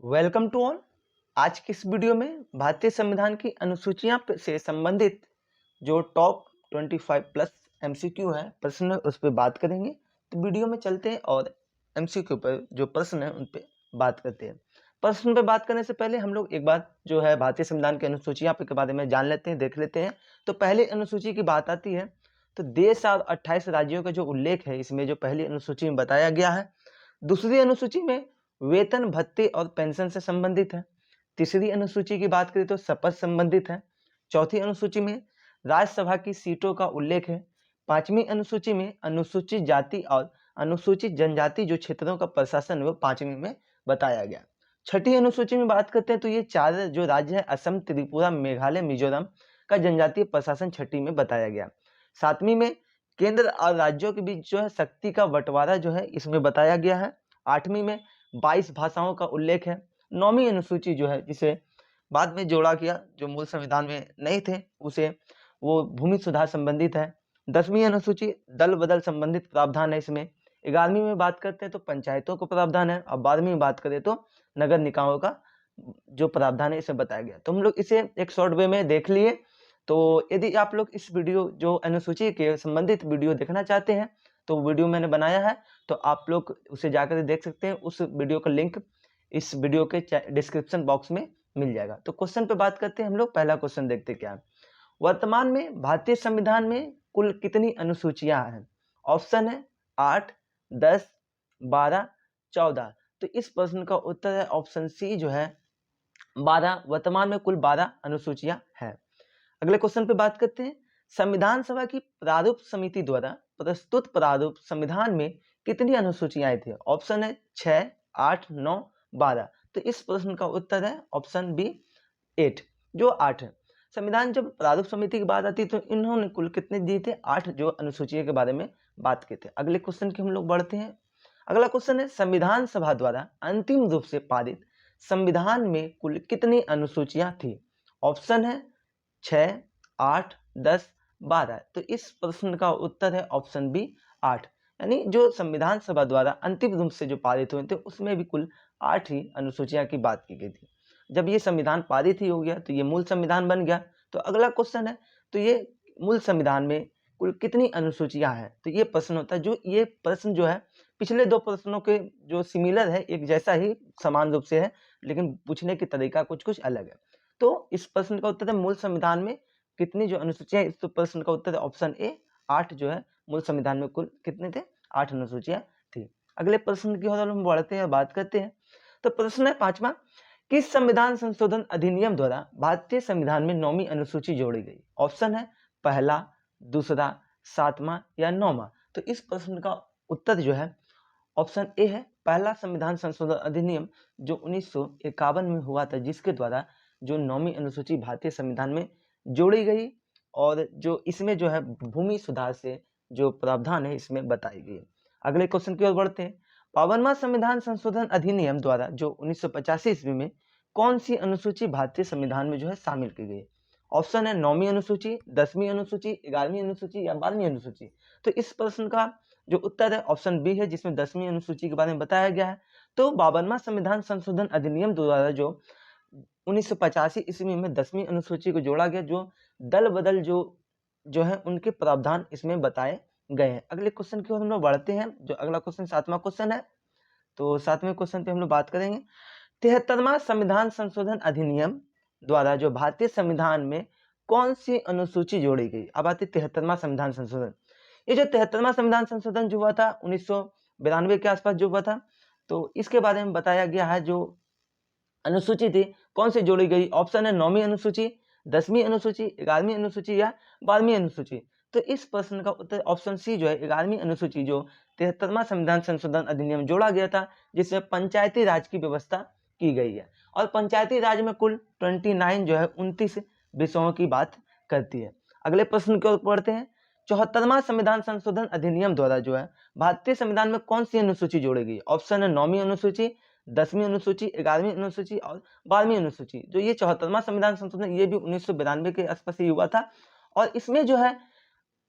Welcome to all. आज की इस वीडियो में भारतीय संविधान की अनुसूचियां से संबंधित जो टॉप 25 प्लस एमसीक्यू है प्रश्न है उस पर बात करेंगे। तो वीडियो में चलते हैं और एमसीक्यू पर जो प्रश्न है उन पे बात करते हैं। प्रश्न पे बात करने से पहले हम लोग एक बार जो है भारतीय संविधान की अनुसूचियां के बारे में जान लेते हैं, देख लेते हैं। तो पहले अनुसूची की बात आती है तो देश और 28 राज्यों का जो उल्लेख है इसमें जो पहली अनुसूची में बताया गया है। दूसरी अनुसूची में वेतन भत्ते और पेंशन से संबंधित है। तीसरी अनुसूची की बात करें तो शपथ संबंधित है। चौथी अनुसूची में राज्यसभा की सीटों का उल्लेख है। पांचवी अनुसूची में अनुसूचित जाति और अनुसूचित जनजाति जो क्षेत्रों का प्रशासन है वो पांचवी में बताया गया। छठी अनुसूची में बात करते हैं तो ये चार जो राज्य है असम, त्रिपुरा, मेघालय, मिजोरम का जनजातीय प्रशासन छठी में बताया गया। सातवीं में केंद्र और राज्यों के बीच जो है शक्ति का बंटवारा जो है इसमें बताया गया है। आठवीं में 22 भाषाओं का उल्लेख है। नौवीं अनुसूची जो है जिसे बाद में जोड़ा गया, जो मूल संविधान में नहीं थे उसे, वो भूमि सुधार संबंधित है। 10वीं अनुसूची दल बदल संबंधित प्रावधान है इसमें। 11वीं में बात करते हैं तो पंचायतों को प्रावधान है और 12वीं में बात करें तो नगर निकायों का जो प्रावधान है इसे बताया गया। तो हम लोग इसे एक शॉर्ट वे में देख लिए। तो यदि आप लोग इस वीडियो जो अनुसूची के संबंधित वीडियो देखना चाहते हैं तो वीडियो मैंने बनाया है, तो आप लोग उसे जाकर देख सकते हैं। उस वीडियो का लिंक इस वीडियो के डिस्क्रिप्शन बॉक्स में मिल जाएगा। तो क्वेश्चन पे बात करते हैं हम लोग। पहला क्वेश्चन देखते क्या है। वर्तमान में भारतीय संविधान में कुल कितनी अनुसूचियां हैं? ऑप्शन है 8, 10, 12, 14। तो इस प्रश्न का उत्तर है ऑप्शन सी जो है 12। वर्तमान में कुल 12 अनुसूचियां हैं। अगले क्वेश्चन पे बात करते हैं। संविधान सभा की प्रारूप समिति द्वारा प्रस्तुत प्रारूप संविधान में कितनी अनुसूचियां थी? ऑप्शन है 6, 8, 9, 12। तो इस प्रश्न का उत्तर है ऑप्शन बी 8, जो 8 है। संविधान जब प्रारूप समिति की बात आती है तो इन्होंने कुल कितने दिए थे? 8 जो अनुसूचियों के बारे में बात की थे। अगले क्वेश्चन की हम लोग बढ़ते हैं। अगला क्वेश्चन है संविधान सभा द्वारा अंतिम रूप से पारित संविधान में कुल कितनी अनुसूचियां थी? ऑप्शन है 6, 8, 10, 12। तो इस प्रश्न का उत्तर है ऑप्शन बी 8। यानी जो संविधान सभा द्वारा अंतिम रूप से जो पारित हुए थे उसमें भी कुल 8 ही अनुसूचियां की बात की गई थी। जब ये संविधान पारित ही हो गया तो ये मूल संविधान बन गया। तो अगला क्वेश्चन है तो ये मूल संविधान में कुल कितनी अनुसूचियां हैं? तो ये प्रश्न होता है। जो ये प्रश्न जो है पिछले दो प्रश्नों के जो सिमिलर है, एक जैसा ही समान रूप से है, लेकिन पूछने की तरीका कुछ कुछ अलग है। तो इस प्रश्न का उत्तर है मूल संविधान में कितनी जो अनुसूचियां, इस प्रश्न का उत्तर है ऑप्शन ए 8 जो है। मूल संविधान में कुल कितने थे? 8 अनुसूचियां थी। अगले प्रश्न की ओर हम बढ़ते हैं, बात करते हैं। तो प्रश्न है पांचवा, किस संविधान संशोधन अधिनियम द्वारा भारतीय संविधान में 9वीं अनुसूची जोड़ी गई? ऑप्शन है पहला, दूसरा, 7वां या 9वां। तो इस प्रश्न का उत्तर जो है ऑप्शन ए है पहला संविधान संशोधन अधिनियम, जो 1951 में हुआ था, जिसके द्वारा जो 9वीं अनुसूची भारतीय संविधान में जोड़ी गई और जो इसमें जो है भूमि सुधार से जो प्रावधान है इसमें बताई गई। अगले क्वेश्चन की ओर बढ़ते हैं। 52वां संविधान संशोधन अधिनियम द्वारा जो 1985 ईस्वी में कौन सी अनुसूची भारतीय संविधान में जो है शामिल की गई? ऑप्शन है 9वीं अनुसूची, 10वीं अनुसूची, 11वीं अनुसूची या 12वीं अनुसूची। तो इस प्रश्न का जो उत्तर है ऑप्शन बी है, जिसमें 10वीं अनुसूची के बारे में बताया गया है। तो 52वां संविधान संशोधन अधिनियम द्वारा जो 1985 ईस्वी में 10वीं अनुसूची को जोड़ा गया, जो दल बदल जो है उनके प्रावधान इसमें बताए गए हैं। अगले क्वेश्चन की ओर हम लोग बढ़ते हैं। जो अगला क्वेश्चन 7वां क्वेश्चन है, तो 7वें क्वेश्चन पे हम लोग बात करेंगे। 73वां संविधान संशोधन अधिनियम द्वारा जो भारतीय संविधान में कौन सी अनुसूची जोड़ी गई? अब आती 73वां संविधान संशोधन। ये जो 73वां संविधान संशोधन जो हुआ था 1992 के आसपास जो हुआ था, तो इसके बारे में बताया गया है। जो अनुसूची थी कौन सी जोड़ी गई? ऑप्शन है 9वीं अनुसूची, 10वीं अनुसूची, 11वीं अनुसूची या 12वीं अनुसूची। तो इस प्रश्न का उत्तर ऑप्शन सी जो है 11वीं अनुसूची, जो 73वां संविधान संशोधन अधिनियम जोड़ा गया था, जिसमें पंचायती राज की व्यवस्था की गई है। और पंचायती राज में कुल 29 जो है 29 विषयों की बात करती है। अगले प्रश्न की ओर पढ़ते हैं। 74वां संविधान संशोधन अधिनियम द्वारा जो है भारतीय संविधान में कौन सी अनुसूची जोड़ी गई? ऑप्शन है 9वीं अनुसूची, 10वीं अनुसूची, 11वीं अनुसूची और 12वीं अनुसूची। जो ये 74वां संविधान संशोधन ये भी 1992 के आसपास ही हुआ था। और इसमें जो है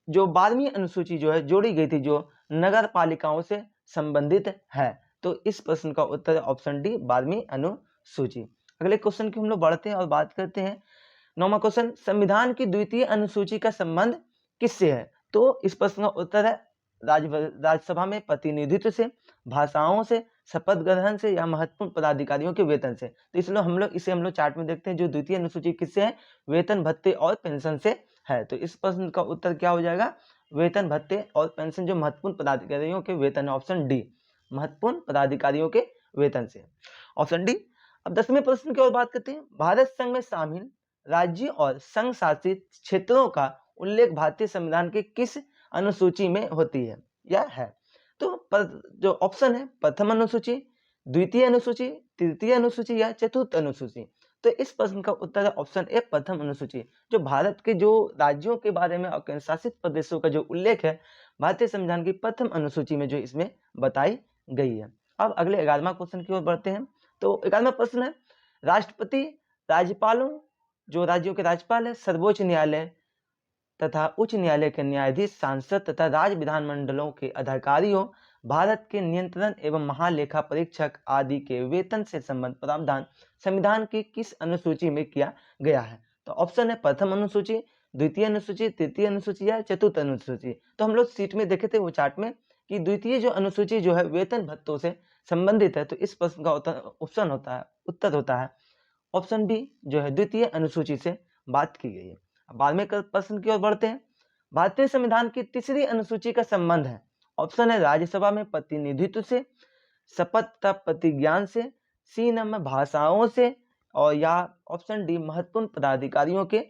जो 12वीं अनुसूची जो है जोड़ी गई थी, जो नगर पालिकाओं से संबंधित है। तो इस प्रश्न का उत्तर ऑप्शन डी 12वीं सूची। अगले क्वेश्चन की हम लोग बढ़ते हैं और बात करते हैं। 9वां क्वेश्चन, संविधान की द्वितीय अनुसूची का संबंध किससे है? तो इस प्रश्न का उत्तर है राज्यसभा में प्रतिनिधित्व से, भाषाओं से, शपथ ग्रहण से या महत्वपूर्ण पदाधिकारियों के वेतन से। तो इसलिए हम लोग चार्ट में देखते हैं, जो द्वितीय अनुसूची किससे है? वेतन, भत्ते और पेंशन से है। तो इस प्रश्न का उत्तर क्या हो जाएगा? वेतन, भत्ते और पेंशन जो महत्वपूर्ण पदाधिकारियों के वेतन, ऑप्शन डी, महत्वपूर्ण पदाधिकारियों के वेतन से, ऑप्शन डी। अब 10वें प्रश्न की ओर बात करते हैं। भारत संघ में शामिल राज्य और संघ शासित क्षेत्रों का उल्लेख भारतीय संविधान के किस अनुसूची में होती है या है? तो जो ऑप्शन है, प्रथम अनुसूची, द्वितीय अनुसूची, तृतीय अनुसूची या चतुर्थ अनुसूची। तो इस प्रश्न का उत्तर है ऑप्शन ए, प्रथम अनुसूची। जो भारत के जो राज्यों के बारे में और केंद्र शासित प्रदेशों का जो उल्लेख है भारतीय संविधान की प्रथम अनुसूची में जो इसमें बताई गई है। अब अगले 11वां क्वेश्चन की ओर बढ़ते हैं। तो 11वां प्रश्न है, राष्ट्रपति, राज्यपालों, जो राज्यों के राज्यपाल है, सर्वोच्च न्यायालय तथा उच्च न्यायालय के न्यायाधीश, सांसद तथा राज्य विधानमंडलों के अधिकारियों, भारत के नियंत्रण एवं महालेखा परीक्षक आदि के वेतन से संबंधित प्रावधान संविधान की किस अनुसूची में किया गया है? तो ऑप्शन है, प्रथम अनुसूची, द्वितीय अनुसूची, तृतीय अनुसूची या चतुर्थ अनुसूची। तो हम लोग सीट में देखे थे वो चार्ट में कि द्वितीय जो अनुसूची जो है वेतन भत्तों से संबंधित है। तो इस प्रश्न का ऑप्शन होता है, उत्तर होता है ऑप्शन बी, जो है द्वितीय अनुसूची से बात की गई है। बाद में प्रश्न की ओर बढ़ते हैं। भारतीय संविधान की तीसरी अनुसूची का संबंध है, ऑप्शन है राज्यसभा में प्रतिनिधित्व से, शपथ तथा प्रतिज्ञान से, सी नंबर भाषाओं से, और या ऑप्शन डी महत्वपूर्ण पदाधिकारियों के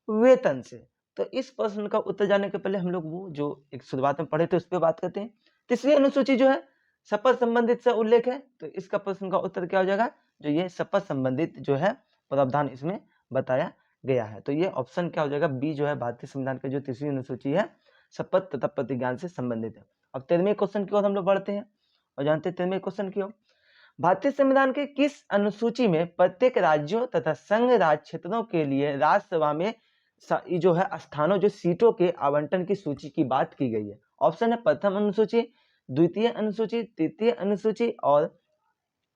वेतन से। तो इस प्रश्न का उत्तर जानने के पहले हम लोग वो जो एक शुरुआत में पढ़े थे उस पर बात करते हैं। तीसरी अनुसूची जो है शपथ संबंधित से उल्लेख है। तो इसका प्रश्न का उत्तर क्या हो जाएगा? जो ये शपथ संबंधित जो है प्रावधान इसमें बताया गया है। तो ये ऑप्शन क्या हो जाएगा? बी जो है भारतीय संविधान की जो तीसरी अनुसूची है शपथ तथा प्रतिज्ञान से संबंधित है। अब 13वें क्वेश्चन की ओर हम लोग बढ़ते हैं और जानते हैं 13वें क्वेश्चन की ओर। भारतीय संविधान के किस अनुसूची में प्रत्येक राज्यों तथा संघ राज्य क्षेत्रों के लिए राज्यसभा में जो है स्थानों, जो सीटों के आवंटन की सूची की बात की गई है? ऑप्शन है प्रथम अनुसूची, द्वितीय अनुसूची, तृतीय अनुसूची और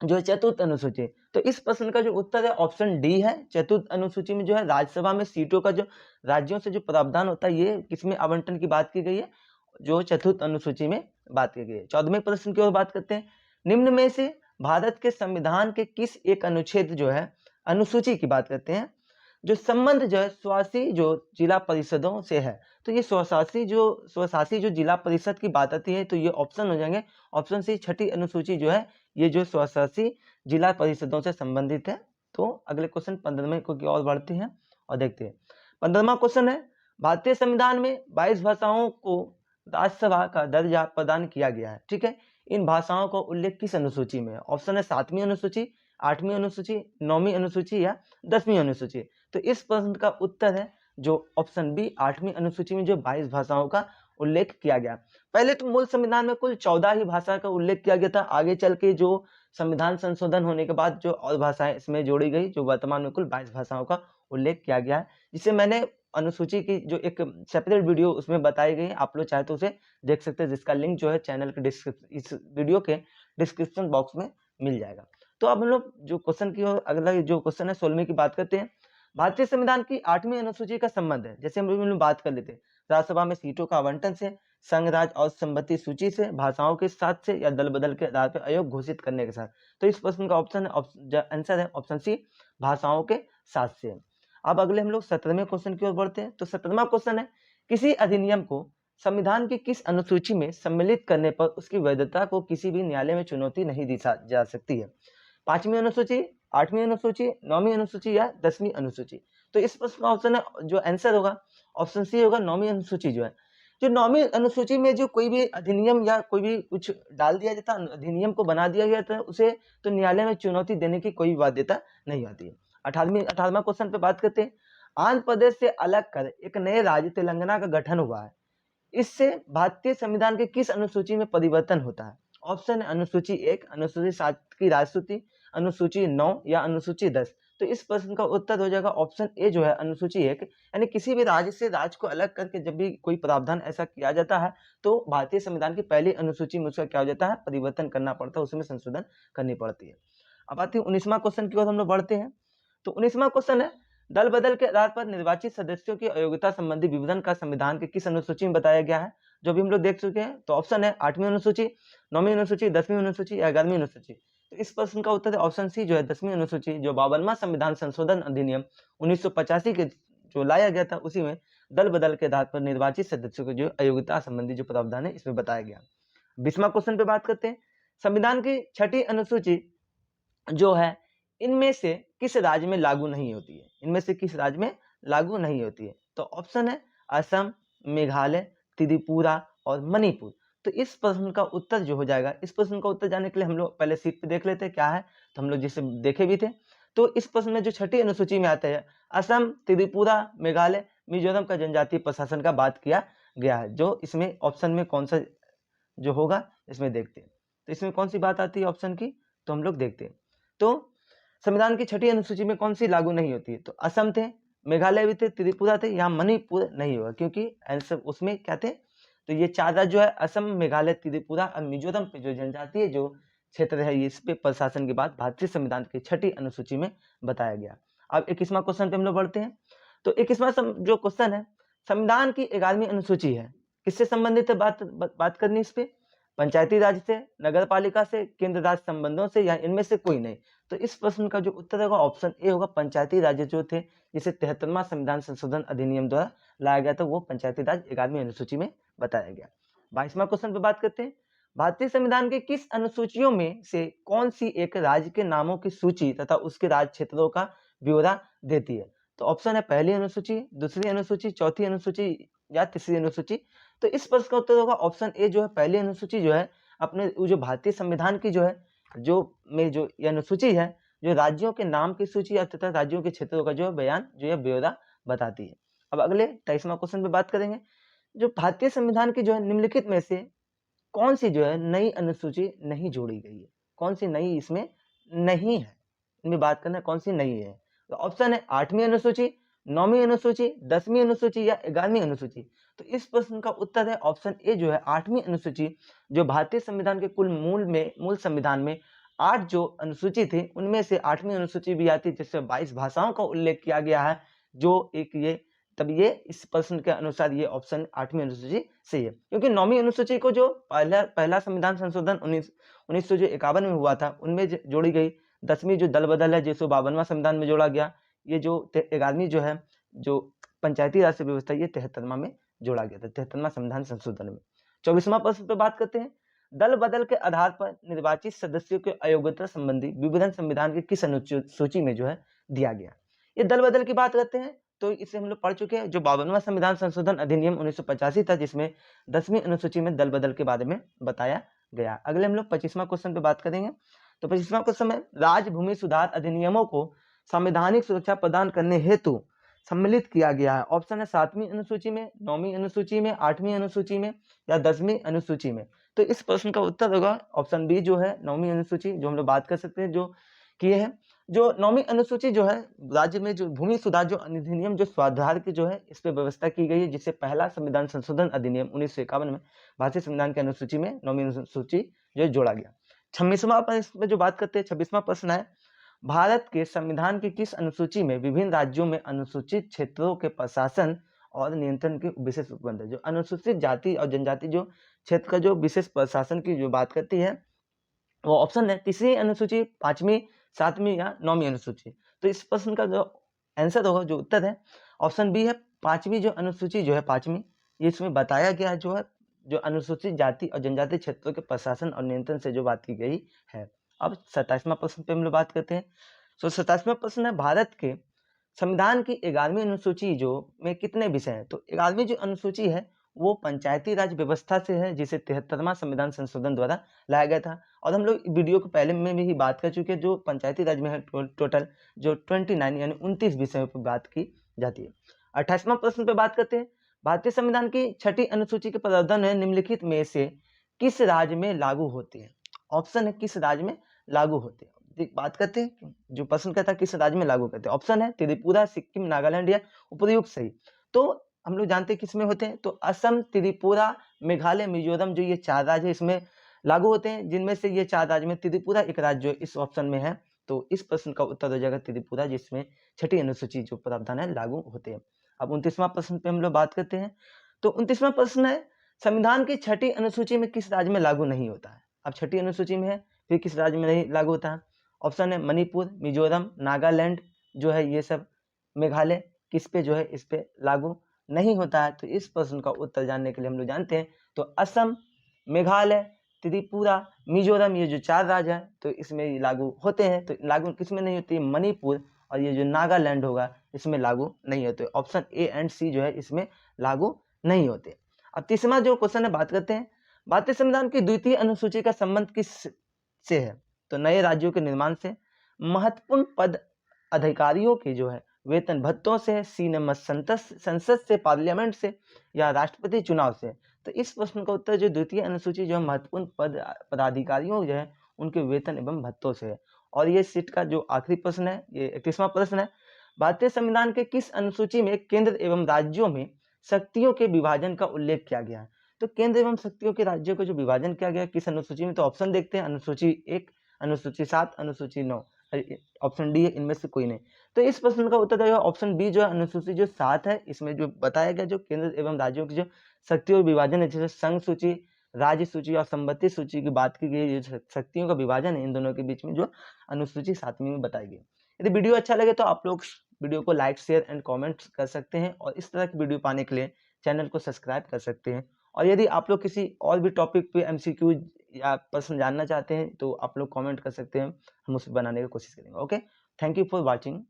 जो है चतुर्थ अनुसूची। तो इस प्रश्न का जो उत्तर है ऑप्शन डी है। चतुर्थ अनुसूची में जो है राज्यसभा में सीटों का जो राज्यों से जो प्रावधान होता है ये किसमें आवंटन की बात की गई है? जो चतुर्थ अनुसूची में बात की गई है। 14वें प्रश्न की ओर बात करते हैं। निम्न में से भारत के संविधान के किस एक अनुच्छेद जो है अनुसूची की बात करते हैं जो संबंध जो है स्वशासी जो जिला परिषदों से है? तो ये स्वशासी जो जिला परिषद की बात आती है तो ये ऑप्शन हो जाएंगे ऑप्शन सी, छठी अनुसूची जो है ये जो स्वशासी जिला परिषदों से संबंधित है। तो अगले क्वेश्चन 15वें को की ओर बढ़ते हैं और देखते हैं। 15वां क्वेश्चन है, भारतीय संविधान में 22 भाषाओं को राज्यसभा का दर्जा प्रदान किया गया है, ठीक है। इन भाषाओं का उल्लेख किस अनुसूची में है? ऑप्शन है 7वीं अनुसूची, 8वीं अनुसूची, 9वीं अनुसूची या 10वीं अनुसूची। तो इस प्रश्न का उत्तर है जो ऑप्शन बी, 8वीं अनुसूची में जो 22 भाषाओं का उल्लेख किया गया। पहले तो मूल संविधान में कुल 14 ही भाषा का उल्लेख किया गया था। आगे चल के जो संविधान संशोधन होने के बाद जो और भाषाएं इसमें जोड़ी गई, जो वर्तमान में कुल 22 भाषाओं का उल्लेख किया गया है, जिसे मैंने अनुसूची की जो एक सेपरेट वीडियो उसमें बताई गई, आप लोग चाहे तो उसे देख सकते हैं, जिसका लिंक जो है चैनल के डिस्क्रिप्शन, इस वीडियो के डिस्क्रिप्शन बॉक्स में मिल जाएगा। तो अब हम लोग जो क्वेश्चन की अगला जो क्वेश्चन है 16वें की बात करते हैं। भारतीय संविधान की 8वीं अनुसूची का संबंध है, जैसे हम लोग बात कर लेते हैं, राज्यसभा में सीटों का आवंटन से, संघ राज्य और संबंधित सूची से, भाषाओं के साथ से या दल बदल के आधार पर आयोग घोषित करने के साथ। तो इस प्रश्न का ऑप्शन आंसर है ऑप्शन सी, भाषाओं के साथ से। अब अगले हम लोग 17वें क्वेश्चन की ओर बढ़ते हैं। तो 17वां क्वेश्चन है, किसी अधिनियम को संविधान की किस अनुसूची में सम्मिलित करने पर उसकी वैधता को किसी भी न्यायालय में चुनौती नहीं दी जा सकती है? 5वीं अनुसूची, 8वीं अनुसूची, 9वीं अनुसूची या 10वीं अनुसूची। तो इस प्रश्न का ऑप्शन है जो आंसर होगा ऑप्शन सी होगा, 9वीं अनुसूची जो है। जो 9वीं अनुसूची में जो कोई भी अधिनियम या कोई भी कुछ डाल दिया जाता, अधिनियम को बना दिया गया था, उसे तो न्यायालय में चुनौती देने की कोई बाध्यता नहीं होती है। 18वां क्वेश्चन पे बात करते हैं। आंध्र प्रदेश से अलग कर एक नए राज्य तेलंगाना का गठन हुआ है, इससे भारतीय संविधान के किस अनुसूची में परिवर्तन होता है? ऑप्शन है अनुसूची 1, अनुसूची 7 की राजसूची, अनुसूची 9 या अनुसूची 10। तो इस प्रश्न का उत्तर हो जाएगा ऑप्शन ए जो है अनुसूची 1। यानी किसी भी राज्य से राज्य को अलग करके जब भी कोई प्रावधान ऐसा किया जाता है तो भारतीय संविधान की पहली अनुसूची में उसका क्या हो जाता है, परिवर्तन करना पड़ता है, उसमें संशोधन करनी पड़ती है। अब आती है 19वां क्वेश्चन की ओर हम लोग बढ़ते हैं। तो 19वां क्वेश्चन है, दल बदल के आधार पर निर्वाचित सदस्यों की अयोग्यता संबंधी विवरण का संविधान के किस अनुसूची में बताया गया है? जो भी हम लोग देख चुके हैं। तो ऑप्शन है 8वीं अनुसूची, 9वीं अनुसूची, 10वीं अनुसूची या 11वीं अनुसूची। तो इस प्रश्न का उत्तर है ऑप्शन सी जो है 10वीं अनुसूची, जो 52वां संविधान संशोधन अधिनियम 1985 के जो लाया गया था उसी में दल बदल के आधार पर निर्वाचित सदस्यों की जो अयोग्यता संबंधी जो प्रावधान है इसमें बताया गया। 20वां क्वेश्चन पे बात करते हैं, संविधान की 6ठी अनुसूची जो है इनमें से किस राज्य में लागू नहीं होती है? इनमें से किस राज्य में लागू नहीं होती है? तो ऑप्शन है असम, मेघालय, त्रिपुरा और मणिपुर। तो इस प्रश्न का उत्तर जो हो जाएगा, इस प्रश्न का उत्तर जानने के लिए हम लोग पहले सीट पे देख लेते हैं क्या है, तो हम लोग जिसे देखे भी थे। तो इस प्रश्न में जो 6ठी अनुसूची में आता है असम, त्रिपुरा, मेघालय, मिजोरम का जनजातीय प्रशासन का बात किया गया है। जो इसमें ऑप्शन में कौन सा जो होगा इसमें देखते हैं। तो इसमें कौन सी बात आती है ऑप्शन की, तो हम लोग देखते हैं। तो संविधान की 6ठी अनुसूची में कौन सी लागू नहीं होती है? तो असम थे, मेघालय भी थे, त्रिपुरा थे, यहाँ मणिपुर नहीं होगा क्योंकि आंसर उसमें क्या थे? तो ये 4 राज्य जो है असम, मेघालय, त्रिपुरा और मिजोरम पे जो जनजातीय जो क्षेत्र है इस पे प्रशासन की बात भारतीय संविधान की 6ठी अनुसूची में बताया गया। अब 21वां क्वेश्चन पे हम लोग बढ़ते हैं। तो 21वां जो क्वेश्चन है, संविधान की 11वीं अनुसूची है, किससे संबंधित है? बात करनी इस पे, पंचायती राज से, नगर पालिका से, केंद्र राज्य संबंधों से या इनमें से कोई नहीं। तो इस प्रश्न का जो उत्तर होगा ऑप्शन ए होगा, पंचायती राज्य जो थे जिसे 73वां संविधान संशोधन अधिनियम द्वारा लाया गया था वो पंचायती राज 11वीं अनुसूची में बताया गया। 22वां क्वेश्चन पे बात करते हैं, भारतीय संविधान के किस अनुसूचियों में से कौन सी एक राज्य के नामों की सूची तथा उसके राज्य क्षेत्रों का ब्यौरा देती है? तो ऑप्शन है पहली अनुसूची, दूसरी अनुसूची, चौथी अनुसूची या तीसरी अनुसूची। तो इस प्रश्न का उत्तर होगा ऑप्शन ए जो है पहली अनुसूची, जो है अपने जो भारतीय संविधान की जो है जो में जो ये अनुसूची है जो राज्यों के नाम की सूची तथा राज्यों के क्षेत्रों का जो बयान जो है ब्यौरा बताती है। अब अगले 23वां क्वेश्चन पे बात करेंगे, जो भारतीय संविधान की जो है निम्नलिखित में से कौन सी जो है नई अनुसूची नहीं जोड़ी गई है? कौन सी नई इसमें नहीं है? इनमें बात करना है कौन सी नहीं है। तो ऑप्शन है 8वीं अनुसूची, 9वीं अनुसूची, 10वीं अनुसूची या 11वीं अनुसूची। तो इस प्रश्न का उत्तर है ऑप्शन ए जो है 8वीं अनुसूची, जो भारतीय संविधान के कुल मूल संविधान में 8 जो अनुसूची थी उनमें से 8वीं अनुसूची भी आती है जिसमें 22 भाषाओं का उल्लेख किया गया है। जो एक ये तब ये इस प्रश्न के अनुसार ये ऑप्शन 8वीं अनुसूची सही है, क्योंकि 9वीं अनुसूची को जो पहला संविधान संशोधन 1951 में हुआ था उनमें जोड़ी गई। 10वीं जो दल बदल है जिसको 52वां संविधान में जोड़ा गया। ये जो 11वीं जो है जो पंचायती राज व्यवस्था ये 73वां में जोड़ा गया था, 73वां संविधान संशोधन में। 24वां प्रश्न पे बात करते हैं, दल बदल के आधार पर निर्वाचित सदस्यों के अयोग्यता संबंधी विवरण संविधान के किस अनुसूची में जो है दिया गया? ये दल बदल की बात करते हैं तो इसे हम लोग पढ़ चुके हैं, जो 52वां संविधान संशोधन अधिनियम 1985 था जिसमें 10वीं अनुसूची में दल बदल के बारे में बताया गया। अगले हम लोग 25वां क्वेश्चन पे बात करेंगे। तो 25वां क्वेश्चन में राज्य भूमि सुधार अधिनियमों को संवैधानिक सुरक्षा प्रदान करने हेतु सम्मिलित किया गया है। ऑप्शन है 7वीं अनुसूची में, 9वीं अनुसूची में, 8वीं अनुसूची में या 10वीं अनुसूची में। तो इस प्रश्न का उत्तर होगा ऑप्शन बी जो है 9वीं अनुसूची, जो हम लोग बात कर सकते हैं जो किए हैं। जो 9वीं अनुसूची जो है राज्य में जो भूमि सुधार जो अधिनियम जो स्वाधार की जो है इस पे व्यवस्था की गई है, जिससे पहला संविधान संशोधन अधिनियम 1951 में भारतीय संविधान की अनुसूची में 9वीं अनुसूची जो जोड़ा गया। 26वां प्रश्न पे जो बात करते हैं, 26वां प्रश्न है, भारत के संविधान की किस अनुसूची में विभिन्न राज्यों में अनुसूचित क्षेत्रों के प्रशासन और नियंत्रण के विशेष उपबंध है? जो अनुसूचित जाति और जनजाति जो क्षेत्र का जो विशेष प्रशासन की जो बात करती है वो ऑप्शन है तीसरी अनुसूची, 5वीं, 7वीं या 9वीं अनुसूची। तो इस प्रश्न का जो आंसर होगा जो उत्तर है ऑप्शन बी है 5वीं जो अनुसूची जो है 5वीं, ये इसमें बताया गया जो है जो अनुसूचित जाति और जनजाति क्षेत्रों के प्रशासन और नियंत्रण से जो बात की गई है। अब 27वां प्रश्न पे हम लोग बात करते हैं। तो 27वां प्रश्न है, भारत के संविधान की 11वीं अनुसूची जो में कितने विषय हैं? तो 11वीं जो अनुसूची है वो पंचायती राज व्यवस्था से है जिसे 73वां संविधान संशोधन द्वारा लाया गया था। और हम लोग वीडियो को पहले में भी बात कर चुके हैं, जो पंचायती राज में है टोटल जो 29 यानी 29 विषयों पर बात की जाती है। 28वां प्रश्न पे बात करते हैं, भारतीय संविधान की 6ठी अनुसूची के प्रावधान है निम्नलिखित में से किस राज्य में लागू होते हैं? ऑप्शन है किस राज्य में लागू होते हैं। बात करते हैं जो प्रश्न कहता है किस राज्य में लागू करते हैं, ऑप्शन है त्रिपुरा, सिक्किम, नागालैंड या उपयुक्त सही। तो हम लोग जानते हैं किस में होते हैं, तो असम, त्रिपुरा, मेघालय, मिजोरम जो ये 4 राज्य इसमें लागू होते हैं, जिनमें से ये 4 राज्य में त्रिपुरा एक राज्य जो इस ऑप्शन में है तो इस प्रश्न का उत्तर हो जाएगा त्रिपुरा, जिसमें छठी अनुसूची जो प्रावधान है लागू होते हैं। अब 29वां प्रश्न पे हम लोग बात करते हैं। तो 29वां प्रश्न है, संविधान की छठी अनुसूची में किस राज्य में लागू नहीं होता है। अब छठी अनुसूची में है, फिर किस राज्य में नहीं लागू होता है। ऑप्शन है मणिपुर, मिजोरम, नागालैंड जो है ये सब, मेघालय, किस पे जो है इस पे लागू नहीं होता है। तो इस प्रश्न का उत्तर जानने के लिए हम लोग जानते हैं, तो असम, मेघालय, त्रिपुरा, मिजोरम, ये जो 4 राज्य हैं तो इसमें लागू होते हैं। तो लागू किस में नहीं होती है, मणिपुर और ये जो नागालैंड होगा इसमें लागू नहीं होते। ऑप्शन ए एंड सी जो है इसमें लागू नहीं होते। अब तीसरा जो क्वेश्चन है बात करते हैं, भारतीय संविधान की द्वितीय अनुसूची का संबंध किस से है। तो नए राज्यों के निर्माण से, महत्वपूर्ण पद अधिकारियों के जो है वेतन भत्तों से, सी नंबर संसद से, पार्लियामेंट से, या राष्ट्रपति चुनाव से। तो इस प्रश्न का उत्तर जो द्वितीय अनुसूची जो है महत्वपूर्ण पदाधिकारियों जो है उनके वेतन एवं भत्तों से है। और ये सीट का जो आखिरी प्रश्न है, ये 31वां प्रश्न है, भारतीय संविधान के किस अनुसूची में केंद्र एवं राज्यों में शक्तियों के विभाजन का उल्लेख किया गया है। तो केंद्र एवं शक्तियों के राज्यों का जो विभाजन किया गया किस अनुसूची में, तो ऑप्शन देखते हैं, अनुसूची 1, अनुसूची 7, अनुसूची 9, ऑप्शन डी है, इनमें से कोई नहीं। तो इस प्रश्न का उत्तर है ऑप्शन बी जो है अनुसूची जो 7 है, इसमें जो बताया गया जो केंद्र एवं राज्यों की जो शक्तियों विभाजन है, जैसे संघ सूची, राज्य सूची और संबंधित सूची की बात की गई, जो शक्तियों का विभाजन है इन दोनों के बीच में जो अनुसूची 7वीं में बताई गई। यदि वीडियो अच्छा लगे तो आप लोग वीडियो को लाइक, शेयर एंड कमेंट्स कर सकते हैं, और इस तरह की वीडियो पाने के लिए चैनल को सब्सक्राइब कर सकते हैं। और यदि आप लोग किसी और भी टॉपिक पे एमसीक्यू या प्रश्न जानना चाहते हैं तो आप लोग कमेंट कर सकते हैं, हम उसे बनाने की कोशिश करेंगे। Okay, thank you for watching.